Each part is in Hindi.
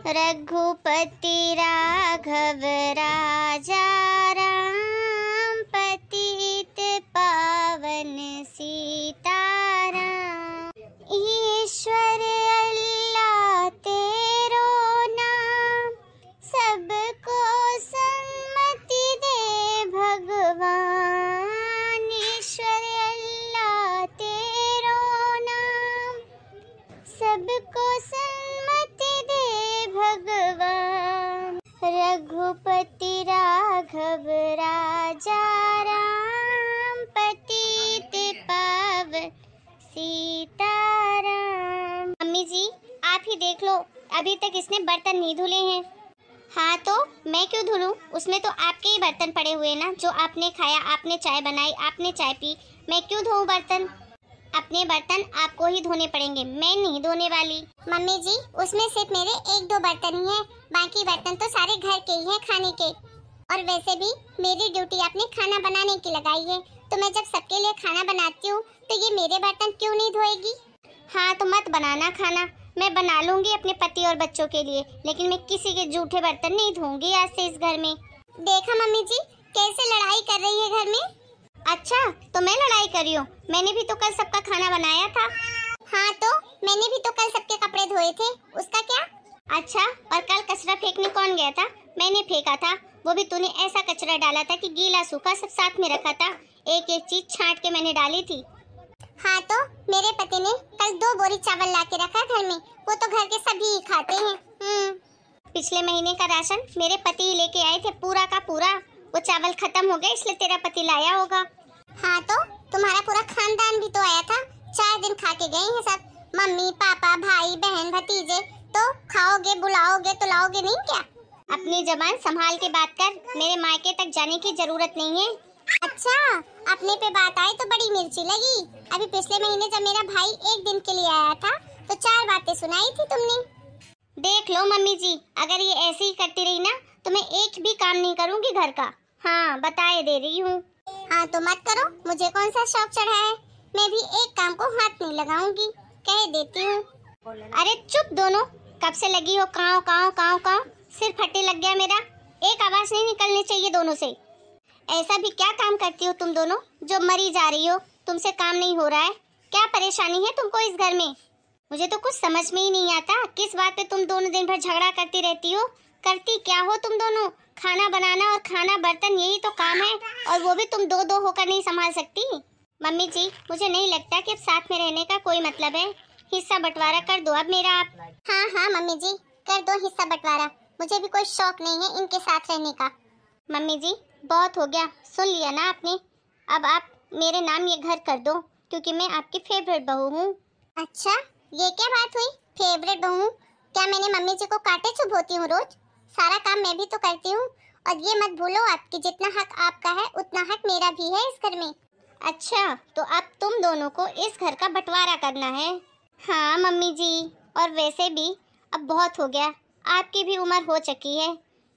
रघुपति राघव राजा राम, पतित पावन सीताराम। ईश्वर अल्लाह तेरो नाम, सबको सन्मति दे भगवान। ईश्वर अल्लाह तेरो नाम, सबको सन्मति दे भगवान। रघुपति राघव राजा राम, पतित पावन सीताराम। मम्मी जी आप ही देख लो, अभी तक इसने बर्तन नहीं धुले हैं। हाँ तो मैं क्यों धुलूं? उसमें तो आपके ही बर्तन पड़े हुए ना, जो आपने खाया, आपने चाय बनाई, आपने चाय पी। मैं क्यों धोऊं बर्तन? अपने बर्तन आपको ही धोने पड़ेंगे, मैं नहीं धोने वाली। मम्मी जी उसमें सिर्फ मेरे 1-2 बर्तन ही हैं, बाकी बर्तन तो सारे घर के ही हैं खाने के। और वैसे भी मेरी ड्यूटी आपने खाना बनाने की लगाई है, तो मैं जब सबके लिए खाना बनाती हूँ तो ये मेरे बर्तन क्यों नहीं धोएगी? हाँ तो मत बनाना खाना, मैं बना लूंगी अपने पति और बच्चों के लिए, लेकिन मैं किसी के जूठे बर्तन नहीं धोऊंगी आज से इस घर में। देखा मम्मी जी कैसे लड़ाई कर रही है घर में। अच्छा तो मैं लड़ाई कर रही हूँ? मैंने भी तो कल सबका खाना बनाया था। हाँ तो मैंने भी तो कल सबके कपड़े धोए थे, उसका क्या? अच्छा और कल कचरा फेंकने कौन गया था? मैंने फेंका था, वो भी तूने ऐसा कचरा डाला था कि गीला सूखा सब साथ में रखा था, एक एक चीज छांट के मैंने डाली थी। हाँ तो मेरे पति ने कल 2 बोरी चावल ला के रखा घर में, वो तो घर के सभी ही खाते हैं। पिछले महीने का राशन मेरे पति ही लेके आए थे पूरा का पूरा, वो चावल खत्म हो गए इसलिए तेरा पति लाया होगा। हाँ तो तुम्हारा पूरा खानदान भी तो आया था, 4 दिन खा के गए हैं सब, मम्मी पापा भाई बहन भतीजे। तो खाओगे बुलाओगे तो लाओगे नहीं क्या? अपनी जबान संभाल के बात कर, मेरे मायके तक जाने की जरूरत नहीं है। अच्छा अपने पे बात आई तो बड़ी मिर्ची लगी। अभी पिछले महीने जब मेरा भाई 1 दिन के लिए आया था तो 4 बातें सुनाई थी तुमने। देख लो मम्मी जी अगर ये ऐसे ही करती रही ना तो मैं एक भी काम नहीं करूंगी घर का। हाँ बताए दे रही हूँ। हाँ तो मत करो, मुझे कौन सा शौक चढ़ा है, मैं भी एक काम को हाथ नहीं लगाऊंगी, कह देती हूँ। अरे चुप दोनों, कब से लगी हो काव काव काव काव, सिर फटे लग गया मेरा, एक आवाज नहीं निकलनी चाहिए दोनों से। ऐसा भी क्या काम करती हो तुम दोनों जो मरी जा रही हो, तुमसे काम नहीं हो रहा है? क्या परेशानी है तुमको इस घर में? मुझे तो कुछ समझ में ही नहीं आता, किस बात पे तुम दोनों दिन भर झगड़ा करती रहती हो? करती क्या हो तुम दोनों? खाना बनाना और खाना बर्तन यही तो काम है, और वो भी तुम 2-2 होकर नहीं संभाल सकती। मम्मी जी मुझे नहीं लगता कि अब साथ में रहने का कोई मतलब है, हिस्सा बंटवारा कर दो अब मेरा आप। हाँ हाँ मम्मी जी कर दो हिस्सा बंटवारा, मुझे भी कोई शौक नहीं है इनके साथ रहने का। मम्मी जी बहुत हो गया, सुन लिया ना आपने, अब आप मेरे नाम ये घर कर दो क्योंकि मैं आपकी फेवरेट बहू हूँ। अच्छा ये क्या बात हुई, फेवरेट बहू? क्या मैंने मम्मी जी को कांटे चुभोती हूँ रोज? सारा काम मैं भी तो करती हूँ, और ये मत भूलो आप कि जितना हक आपका है उतना हक मेरा भी है इस घर में। अच्छा तो अब तुम दोनों को इस घर का बंटवारा करना है? हाँ मम्मी जी, और वैसे भी अब बहुत हो गया, आपकी भी उम्र हो चुकी है,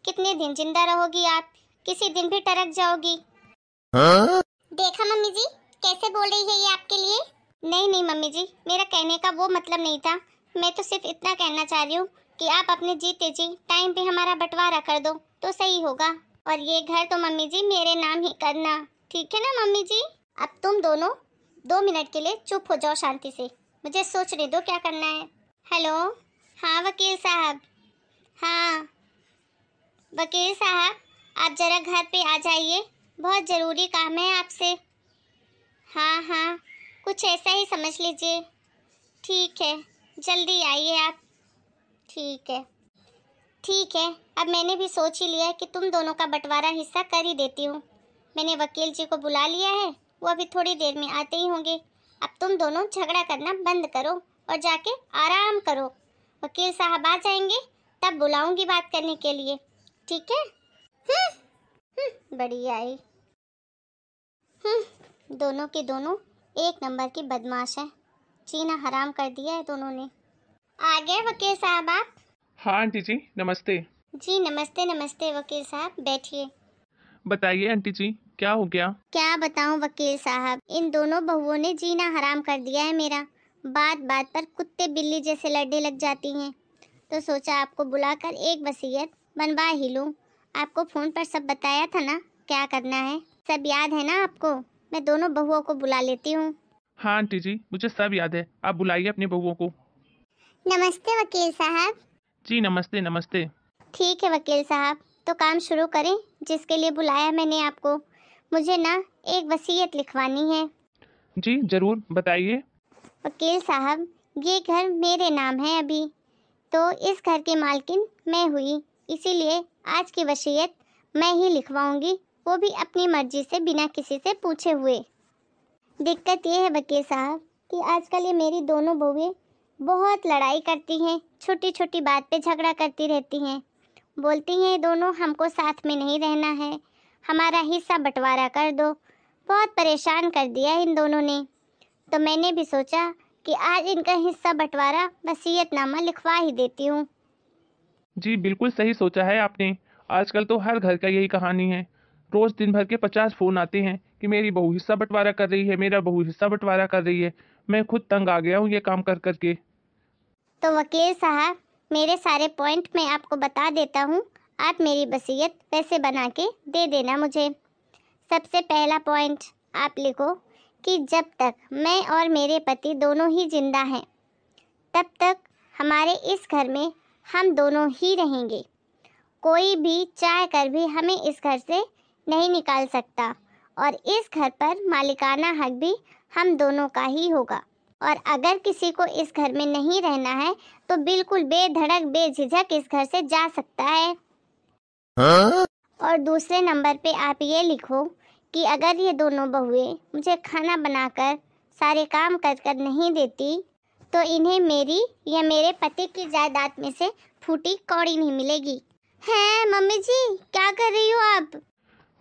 कितने दिन जिंदा रहोगी आप, किसी दिन भी टरक जाओगी। हाँ? देखा मम्मी जी कैसे बोल रही है ये आपके लिए। नहीं नहीं मम्मी जी मेरा कहने का वो मतलब नहीं था, मैं तो सिर्फ इतना कहना चाह रही हूँ कि आप अपने जीते जी टाइम पे हमारा बंटवारा कर दो तो सही होगा, और ये घर तो मम्मी जी मेरे नाम ही करना, ठीक है ना मम्मी जी? अब तुम दोनों 2 मिनट के लिए चुप हो जाओ शांति से, मुझे सोचने दो क्या करना है। हेलो हाँ वकील साहब, हाँ वकील साहब आप जरा घर पे आ जाइए, बहुत ज़रूरी काम है आपसे। हाँ हाँ कुछ ऐसा ही समझ लीजिए, ठीक है जल्दी आइए आप। ठीक है ठीक है, अब मैंने भी सोच ही लिया है कि तुम दोनों का बंटवारा हिस्सा कर ही देती हूँ। मैंने वकील जी को बुला लिया है, वो अभी थोड़ी देर में आते ही होंगे। अब तुम दोनों झगड़ा करना बंद करो और जाके आराम करो, वकील साहब आ जाएंगे तब बुलाऊंगी बात करने के लिए, ठीक है? बढ़िया आई। दोनों के दोनों एक नंबर की बदमाश है, जीना हराम कर दिया है दोनों ने। आ गए वकील साहब आप? हाँ आंटी जी नमस्ते। जी नमस्ते नमस्ते वकील साहब बैठिए। बताइए आंटी जी क्या हो गया? क्या बताऊं वकील साहब, इन दोनों बहुओं ने जीना हराम कर दिया है मेरा, बात बात पर कुत्ते बिल्ली जैसे लड़ने लग जाती हैं। तो सोचा आपको बुलाकर एक वसीयत बनवा ही लूँ। आपको फ़ोन पर सब बताया था ना क्या करना है, सब याद है ना आपको? मैं दोनों बहुओं को बुला लेती हूँ। हाँ आंटी जी, मुझे सब याद है। आप बुलाइए अपनी बहुओं को। नमस्ते वकील साहब। जी नमस्ते नमस्ते। ठीक है वकील साहब, तो काम शुरू करें जिसके लिए बुलाया मैंने आपको। मुझे ना एक वसीयत लिखवानी है। जी जरूर बताइए। वकील साहब, ये घर मेरे नाम है अभी, तो इस घर की मालकिन मैं हुई, इसीलिए आज की वसीयत मैं ही लिखवाऊंगी, वो भी अपनी मर्जी से, बिना किसी से पूछे हुए। दिक्कत ये है वकील साहब कि आजकल ये मेरी दोनों बहुएं बहुत लड़ाई करती हैं, छोटी छोटी बात पे झगड़ा करती रहती हैं। बोलती हैं दोनों हमको साथ में नहीं रहना है, हमारा हिस्सा बंटवारा कर दो। बहुत परेशान कर दिया इन दोनों ने। तो मैंने भी सोचा कि आज इनका हिस्सा बंटवारा वसीयतनामा लिखवा ही देती हूँ। जी बिल्कुल सही सोचा है आपने। आजकल तो हर घर का यही कहानी है। रोज दिन भर के 50 फोन आते हैं कि मेरी बहू हिस्सा बंटवारा कर रही है, मेरा बहू हिस्सा बंटवारा कर रही है। मैं खुद तंग आ गया हूँ ये काम कर करके। तो वकील साहब, मेरे सारे पॉइंट मैं आपको बता देता हूँ, आप मेरी वसीयत वैसे बना के दे देना मुझे। सबसे पहला पॉइंट आप लिखो कि जब तक मैं और मेरे पति दोनों ही जिंदा हैं, तब तक हमारे इस घर में हम दोनों ही रहेंगे। कोई भी चाह कर भी हमें इस घर से नहीं निकाल सकता, और इस घर पर मालिकाना हक भी हम दोनों का ही होगा। और अगर किसी को इस घर में नहीं रहना है तो बिल्कुल बेधड़क बेझिझक इस घर से जा सकता है। और दूसरे नंबर पे आप ये लिखो कि अगर ये दोनों बहुएं मुझे खाना बनाकर सारे काम कर कर नहीं देती तो इन्हें मेरी या मेरे पति की जायदाद में से फूटी कौड़ी नहीं मिलेगी। हैं मम्मी जी, क्या कर रही हो आप?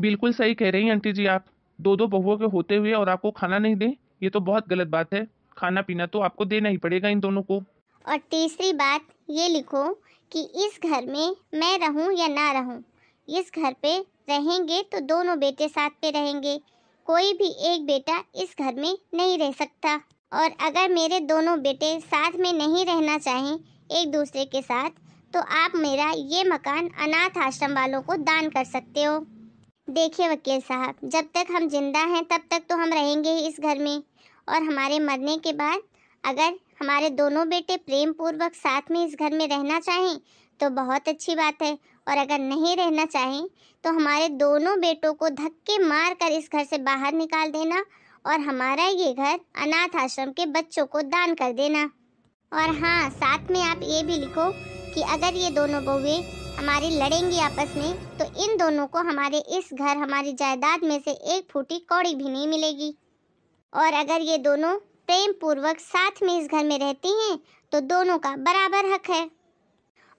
बिल्कुल सही कह रही हैं आंटी जी आप। दो दो बहुओं के होते हुए और आपको खाना नहीं दें, ये तो बहुत गलत बात है। खाना पीना तो आपको देना ही पड़ेगा इन दोनों को। और तीसरी बात ये लिखो कि इस घर में मैं रहूं या ना रहूं, इस घर पे रहेंगे तो दोनों बेटे साथ पे रहेंगे, कोई भी एक बेटा इस घर में नहीं रह सकता। और अगर मेरे दोनों बेटे साथ में नहीं रहना चाहें एक दूसरे के साथ, तो आप मेरा ये मकान अनाथ आश्रम वालों को दान कर सकते हो। देखिए वकील साहब, जब तक हम जिंदा हैं तब तक तो हम रहेंगे ही इस घर में, और हमारे मरने के बाद अगर हमारे दोनों बेटे प्रेम पूर्वक साथ में इस घर में रहना चाहें तो बहुत अच्छी बात है, और अगर नहीं रहना चाहें तो हमारे दोनों बेटों को धक्के मार कर इस घर से बाहर निकाल देना, और हमारा ये घर अनाथ आश्रम के बच्चों को दान कर देना। और हाँ, साथ में आप ये भी लिखो कि अगर ये दोनों बहुएं हमारी लड़ेंगी आपस में तो इन दोनों को हमारे इस घर, हमारी जायदाद में से एक फूटी कौड़ी भी नहीं मिलेगी। और अगर ये दोनों प्रेम पूर्वक साथ में इस घर में रहती हैं तो दोनों का बराबर हक है।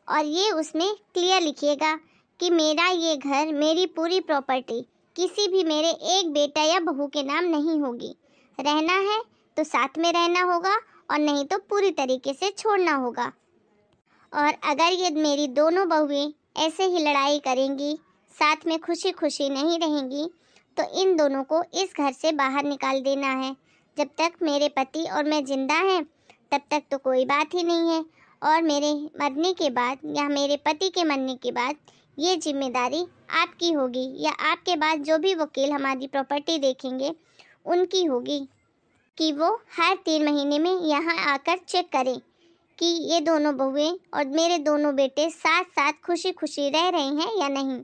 और ये उसमें क्लियर लिखिएगा कि मेरा ये घर, मेरी पूरी प्रॉपर्टी किसी भी मेरे एक बेटा या बहू के नाम नहीं होगी। रहना है तो साथ में रहना होगा, और नहीं तो पूरी तरीके से छोड़ना होगा। और अगर ये मेरी दोनों बहुएं ऐसे ही लड़ाई करेंगी, साथ में खुशी खुशी नहीं रहेंगी, तो इन दोनों को इस घर से बाहर निकाल देना है। जब तक मेरे पति और मैं जिंदा हैं तब तक तो कोई बात ही नहीं है, और मेरे मरने के बाद या मेरे पति के मरने के बाद ये जिम्मेदारी आपकी होगी, या आपके बाद जो भी वकील हमारी प्रॉपर्टी देखेंगे उनकी होगी, कि वो हर 3 महीने में यहाँ आकर चेक करें कि ये दोनों बहुएं और मेरे दोनों बेटे साथ साथ खुशी खुशी रह रहे हैं या नहीं।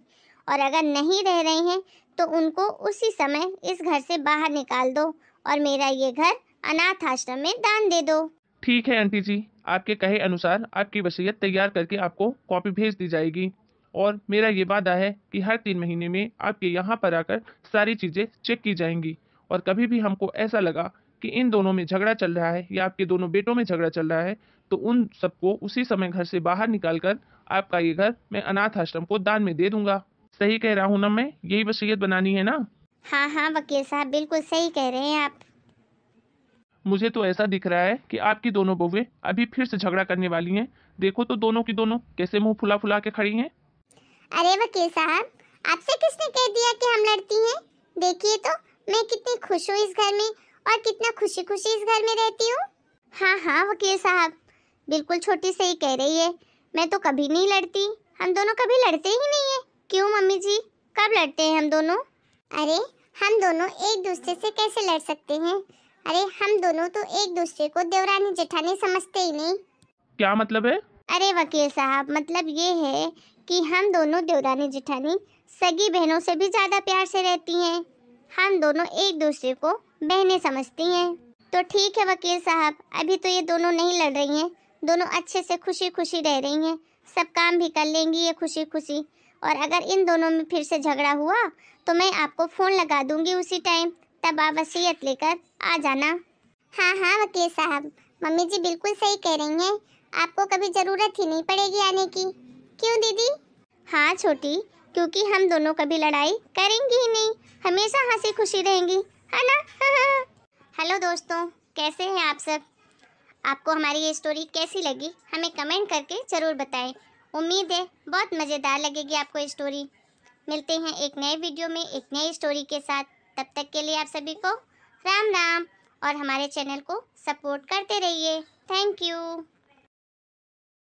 और अगर नहीं रह रहे हैं तो उनको उसी समय इस घर से बाहर निकाल दो, और मेरा ये घर अनाथ आश्रम में दान दे दो। ठीक है आंटी जी, आपके कहे अनुसार आपकी वसीयत तैयार करके आपको कॉपी भेज दी जाएगी। और मेरा ये वादा है कि हर 3 महीने में आपके यहाँ पर आकर सारी चीज़ें चेक की जाएंगी। और कभी भी हमको ऐसा लगा कि इन दोनों में झगड़ा चल रहा है या आपके दोनों बेटों में झगड़ा चल रहा है, तो उन सबको उसी समय घर से बाहर निकाल कर आपका ये घर मैं अनाथ आश्रम को दान में दे दूंगा। सही कह रहा हूँ ना मैं? यही वसीयत बनानी है ना? हाँ हाँ वकील साहब, बिल्कुल सही कह रहे हैं आप। मुझे तो ऐसा दिख रहा है कि आपकी दोनों बहुएं अभी फिर से झगड़ा करने वाली हैं। देखो तो दोनों की दोनों कैसे मुंह फुला फुला के खड़ी हैं। अरे वकील साहब, आपसे किसने कह दिया कि हम लड़ती हैं? देखिए तो मैं कितनी खुश हूँ इस घर में, और कितना खुशी खुशी इस घर में रहती हूँ। हाँ हाँ वकील साहब, बिल्कुल छोटी सही कह रही है। मैं तो कभी नहीं लड़ती, हम दोनों कभी लड़ते ही नहीं है। क्यों मम्मी जी, कब लड़ते हैं हम दोनों? अरे हम दोनों एक दूसरे से कैसे लड़ सकते हैं? अरे हम दोनों तो एक दूसरे को देवरानी जेठानी समझते ही नहीं। क्या मतलब है? अरे वकील साहब, मतलब ये है कि हम दोनों देवरानी जेठानी सगी बहनों से भी ज्यादा प्यार से रहती हैं। हम दोनों एक दूसरे को बहनें समझती हैं। तो ठीक है वकील साहब, अभी तो ये दोनों नहीं लड़ रही हैं, दोनों अच्छे से खुशी खुशी रह रही हैं, सब काम भी कर लेंगी ये खुशी खुशी। और अगर इन दोनों में फिर से झगड़ा हुआ तो मैं आपको फ़ोन लगा दूंगी उसी टाइम, तब आप वसीयत लेकर आ जाना। हाँ हाँ वकील साहब, मम्मी जी बिल्कुल सही कह रही हैं, आपको कभी ज़रूरत ही नहीं पड़ेगी आने की। क्यों दीदी? हाँ छोटी, क्योंकि हम दोनों कभी लड़ाई करेंगी ही नहीं, हमेशा हंसी खुशी रहेंगी, है ना? हेलो दोस्तों, कैसे हैं आप सब? आपको हमारी ये स्टोरी कैसी लगी हमें कमेंट करके ज़रूर बताएं। उम्मीद है बहुत मज़ेदार लगेगी आपको ये स्टोरी। मिलते हैं एक नए वीडियो में एक नई स्टोरी के साथ। तब तक के लिए आप सभी को राम राम, और हमारे चैनल को सपोर्ट करते रहिए। Thank you.